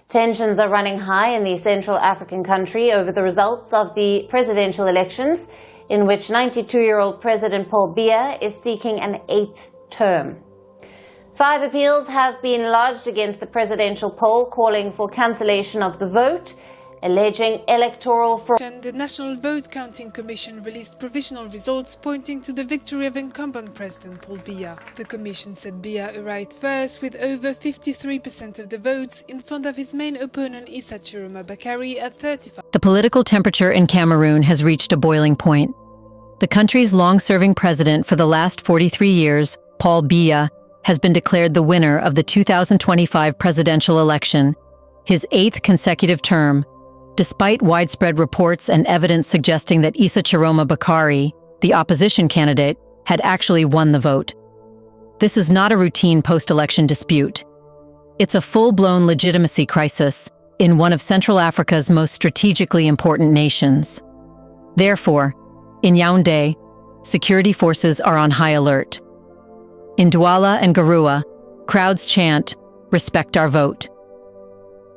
Tensions are running high in the Central African country over the results of the presidential elections, in which 92-year-old President Paul Biya is seeking an 8th term. 5 appeals have been lodged against the presidential poll, calling for cancellation of the vote, alleging electoral fraud. The National Vote Counting Commission released provisional results pointing to the victory of incumbent President Paul Biya. The commission said Biya arrived first with over 53% of the votes in front of his main opponent Tchiroma at 35%. The political temperature in Cameroon has reached a boiling point. The country's long-serving president for the last 43 years, Paul Biya, has been declared the winner of the 2025 presidential election, his 8th consecutive term, despite widespread reports and evidence suggesting that Tchiroma, the opposition candidate, had actually won the vote. This is not a routine post-election dispute. It's a full-blown legitimacy crisis in one of Central Africa's most strategically important nations. Therefore, in Yaoundé, security forces are on high alert. In Douala and Garoua, crowds chant, "Respect our vote."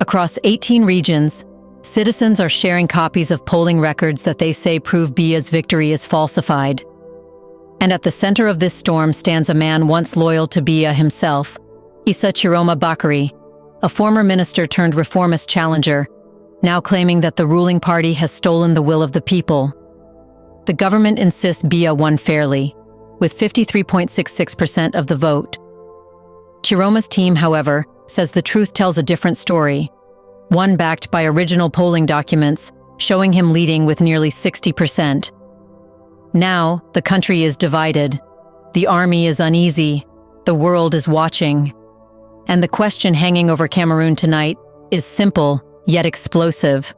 Across 18 regions, citizens are sharing copies of polling records that they say prove Biya's victory is falsified. And at the center of this storm stands a man once loyal to Biya himself, Tchiroma, a former minister turned reformist challenger, now claiming that the ruling party has stolen the will of the people. The government insists Biya won fairly, with 53.66% of the vote. Tchiroma's team, however, says the truth tells a different story, one backed by original polling documents showing him leading with nearly 60%. Now, the country is divided. The army is uneasy. The world is watching. And the question hanging over Cameroon tonight is simple, yet explosive.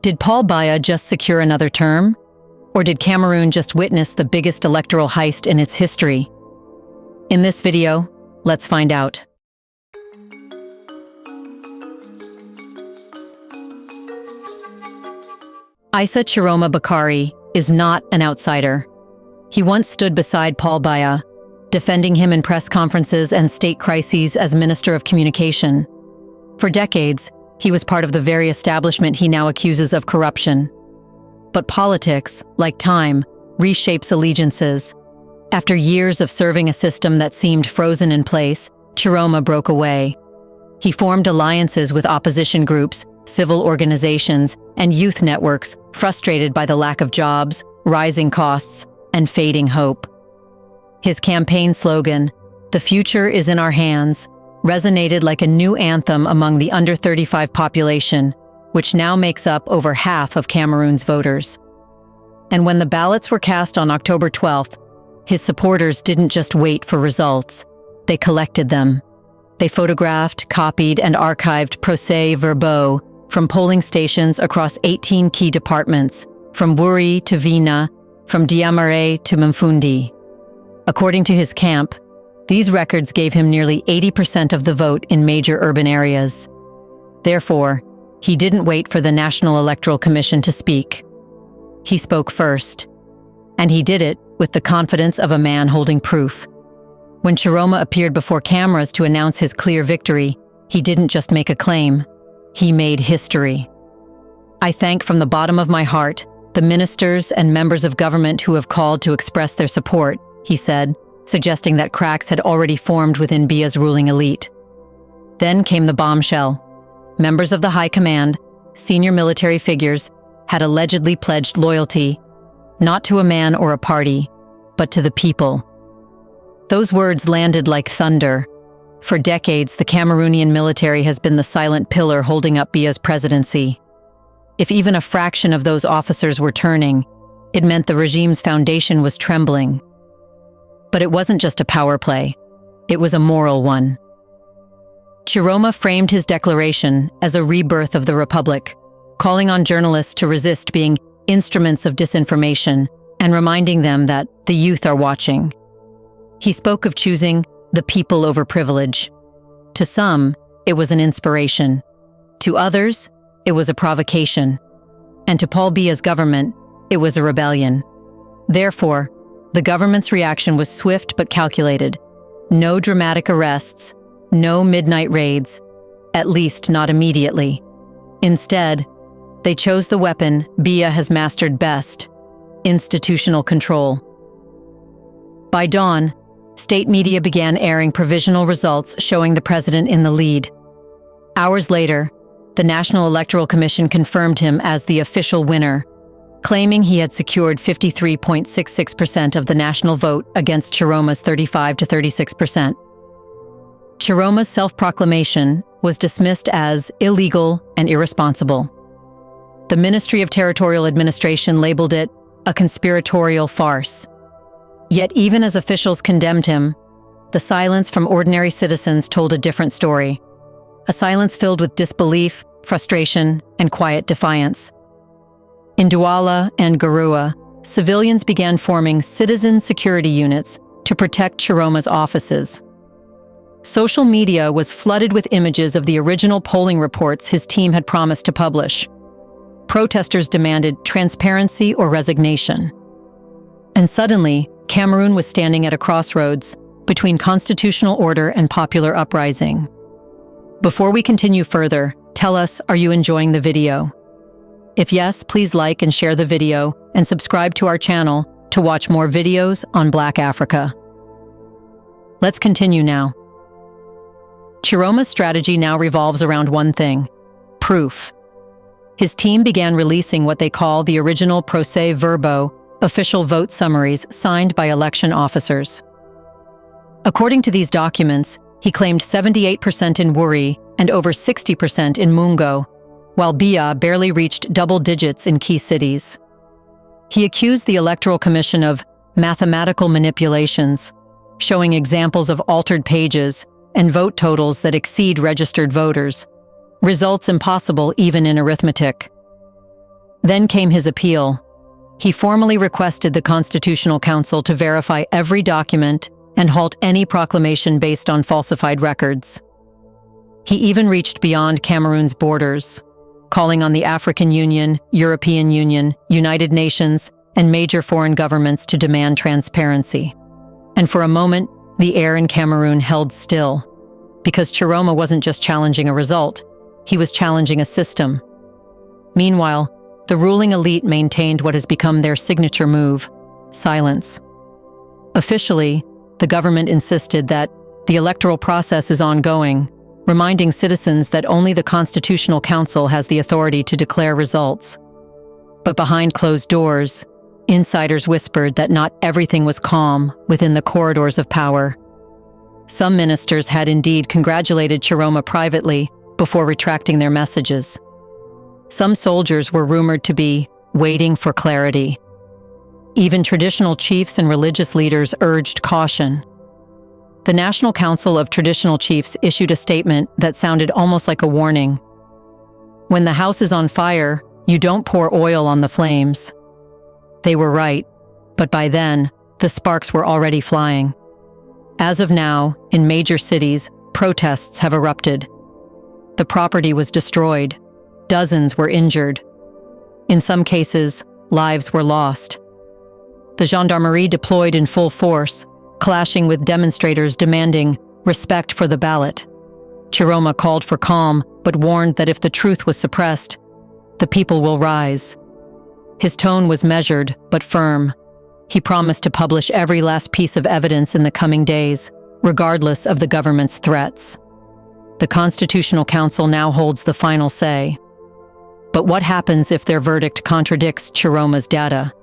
Did Paul Biya just secure another term? Or did Cameroon just witness the biggest electoral heist in its history? In this video, let's find out. Tchiroma is not an outsider. He once stood beside Paul Biya, defending him in press conferences and state crises as Minister of Communication. For decades, he was part of the very establishment he now accuses of corruption. But politics, like time, reshapes allegiances. After years of serving a system that seemed frozen in place, Tchiroma broke away. He formed alliances with opposition groups, civil organizations, and youth networks frustrated by the lack of jobs, rising costs, and fading hope. His campaign slogan, "The future is in our hands," resonated like a new anthem among the under 35 population, which now makes up over half of Cameroon's voters. And when the ballots were cast on October 12th, his supporters didn't just wait for results. They collected them. They photographed, copied, and archived procès-verbaux from polling stations across 18 key departments, from Wuri to Vina, from Diamare to Mfundi. According to his camp, these records gave him nearly 80% of the vote in major urban areas. Therefore, he didn't wait for the National Electoral Commission to speak. He spoke first. And he did it with the confidence of a man holding proof. When Tchiroma appeared before cameras to announce his clear victory, he didn't just make a claim. He made history. "I thank from the bottom of my heart the ministers and members of government who have called to express their support," he said, suggesting that cracks had already formed within Biya's ruling elite. Then came the bombshell. Members of the High Command, senior military figures, had allegedly pledged loyalty, not to a man or a party, but to the people. Those words landed like thunder. For decades, the Cameroonian military has been the silent pillar holding up Biya's presidency. If even a fraction of those officers were turning, it meant the regime's foundation was trembling. But it wasn't just a power play. It was a moral one. Tchiroma framed his declaration as a rebirth of the Republic, calling on journalists to resist being instruments of disinformation and reminding them that the youth are watching. He spoke of choosing the people over privilege. To some, it was an inspiration. To others, it was a provocation. And to Paul Biya's government, it was a rebellion. Therefore, the government's reaction was swift but calculated. No dramatic arrests, no midnight raids. at least not immediately. Instead, they chose the weapon Biya has mastered best: institutional control. By dawn, state media began airing provisional results showing the president in the lead. Hours later, the National Electoral Commission confirmed him as the official winner, claiming he had secured 53.66% of the national vote against Tchiroma's 35 to 36%. Tchiroma's self-proclamation was dismissed as illegal and irresponsible. The Ministry of Territorial Administration labeled it a conspiratorial farce. Yet even as officials condemned him, the silence from ordinary citizens told a different story. A silence filled with disbelief, frustration, and quiet defiance. In Douala and Garua, civilians began forming citizen security units to protect Tchiroma's offices. Social media was flooded with images of the original polling reports his team had promised to publish. Protesters demanded transparency or resignation. And suddenly, Cameroon was standing at a crossroads between constitutional order and popular uprising. Before we continue further, tell us, are you enjoying the video? If yes, please like and share the video and subscribe to our channel to watch more videos on Black Africa. Let's continue now. Tchiroma's strategy now revolves around one thing: proof. His team began releasing what they call the original procès-verbaux, official vote summaries signed by election officers. According to these documents, he claimed 78% in Wuri and over 60% in Mungo, while Biya barely reached double digits in key cities. He accused the Electoral Commission of mathematical manipulations, showing examples of altered pages and vote totals that exceed registered voters, results impossible even in arithmetic. Then came his appeal. He formally requested the Constitutional Council to verify every document and halt any proclamation based on falsified records. He even reached beyond Cameroon's borders, calling on the African Union, European Union, United Nations, and major foreign governments to demand transparency. And for a moment, the air in Cameroon held still, because Tchiroma wasn't just challenging a result, he was challenging a system. Meanwhile, the ruling elite maintained what has become their signature move: silence. Officially, the government insisted that the electoral process is ongoing, reminding citizens that only the Constitutional Council has the authority to declare results. But behind closed doors, insiders whispered that not everything was calm within the corridors of power. Some ministers had indeed congratulated Tchiroma privately before retracting their messages. Some soldiers were rumored to be waiting for clarity. Even traditional chiefs and religious leaders urged caution. The National Council of Traditional Chiefs issued a statement that sounded almost like a warning. When the house is on fire, you don't pour oil on the flames. They were right, but by then, the sparks were already flying. As of now, in major cities, protests have erupted. The property was destroyed. Dozens were injured. In some cases, lives were lost. The gendarmerie deployed in full force, clashing with demonstrators demanding respect for the ballot. Tchiroma called for calm, but warned that if the truth was suppressed, the people will rise. His tone was measured, but firm. He promised to publish every last piece of evidence in the coming days, regardless of the government's threats. The Constitutional Council now holds the final say. But what happens if their verdict contradicts Tchiroma's data?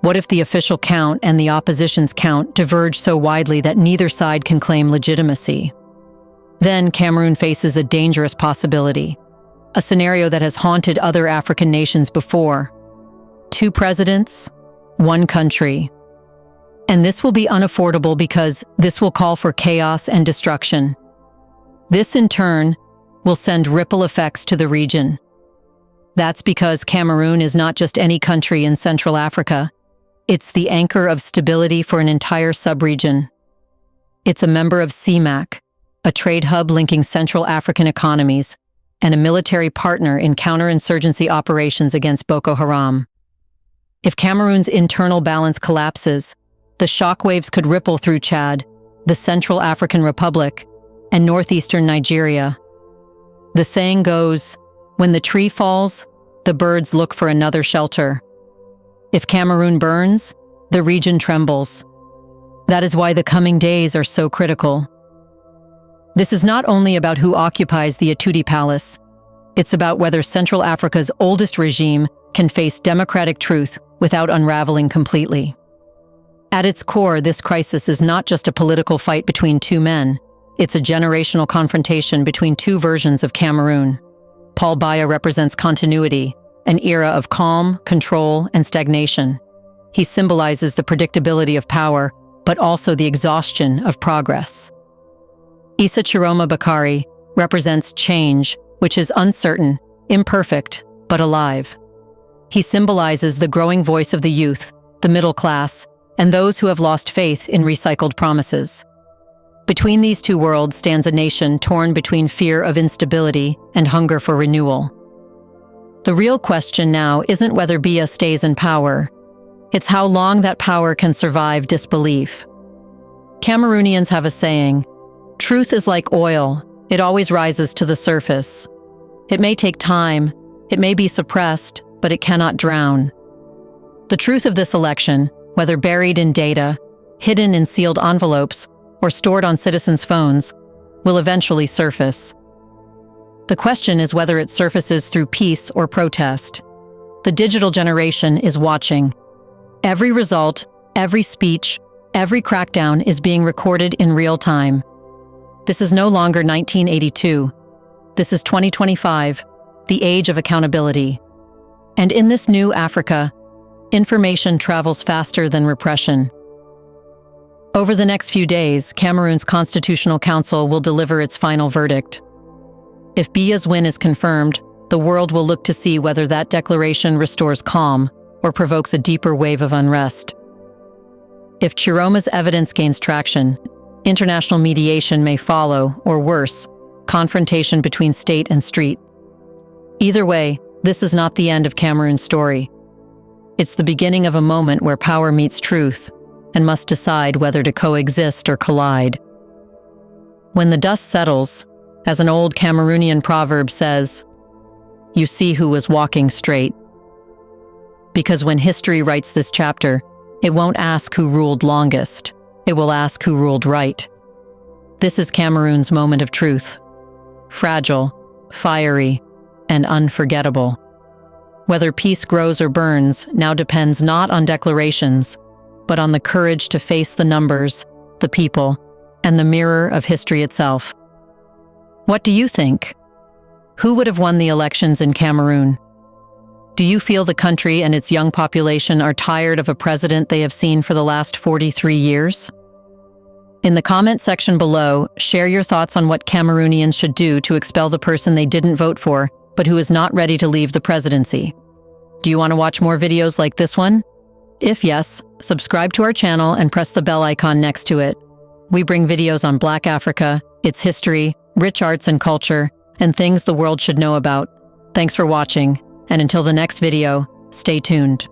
What if the official count and the opposition's count diverge so widely that neither side can claim legitimacy? Then Cameroon faces a dangerous possibility, a scenario that has haunted other African nations before. 2 presidents, 1 country. And this will be unaffordable because this will call for chaos and destruction. This, in turn, will send ripple effects to the region. That's because Cameroon is not just any country in Central Africa. It's the anchor of stability for an entire sub-region. It's a member of CEMAC, a trade hub linking Central African economies, and a military partner in counterinsurgency operations against Boko Haram. If Cameroon's internal balance collapses, the shockwaves could ripple through Chad, the Central African Republic, and northeastern Nigeria. The saying goes, when the tree falls, the birds look for another shelter. If Cameroon burns, the region trembles. That is why the coming days are so critical. This is not only about who occupies the Atudi Palace, it's about whether Central Africa's oldest regime can face democratic truth without unraveling completely. At its core, this crisis is not just a political fight between two men, it's a generational confrontation between two versions of Cameroon. Paul Biya represents continuity, an era of calm, control, and stagnation. He symbolizes the predictability of power, but also the exhaustion of progress. Tchiroma represents change, which is uncertain, imperfect, but alive. He symbolizes the growing voice of the youth, the middle class, and those who have lost faith in recycled promises. Between these two worlds stands a nation torn between fear of instability and hunger for renewal. The real question now isn't whether Biya stays in power. It's how long that power can survive disbelief. Cameroonians have a saying, "Truth is like oil, it always rises to the surface. It may take time, it may be suppressed, but it cannot drown." The truth of this election, whether buried in data, hidden in sealed envelopes, or stored on citizens' phones, will eventually surface. The question is whether it surfaces through peace or protest. The digital generation is watching. Every result, every speech, every crackdown is being recorded in real time. This is no longer 1982. This is 2025, the age of accountability. And in this new Africa, information travels faster than repression. Over the next few days, Cameroon's Constitutional Council will deliver its final verdict. If Biya's win is confirmed, the world will look to see whether that declaration restores calm or provokes a deeper wave of unrest. If Tchiroma's evidence gains traction, international mediation may follow, or worse, confrontation between state and street. Either way, this is not the end of Cameroon's story. It's the beginning of a moment where power meets truth and must decide whether to coexist or collide. When the dust settles, as an old Cameroonian proverb says, you see who was walking straight. Because when history writes this chapter, it won't ask who ruled longest, it will ask who ruled right. This is Cameroon's moment of truth. Fragile, fiery, and unforgettable. Whether peace grows or burns now depends not on declarations, but on the courage to face the numbers, the people, and the mirror of history itself. What do you think? Who would have won the elections in Cameroon? Do you feel the country and its young population are tired of a president they have seen for the last 43 years? In the comment section below, share your thoughts on what Cameroonians should do to expel the person they didn't vote for, but who is not ready to leave the presidency. Do you want to watch more videos like this one? If yes, subscribe to our channel and press the bell icon next to it. We bring videos on Black Africa, its history, rich arts and culture, and things the world should know about. Thanks for watching, and until the next video, stay tuned.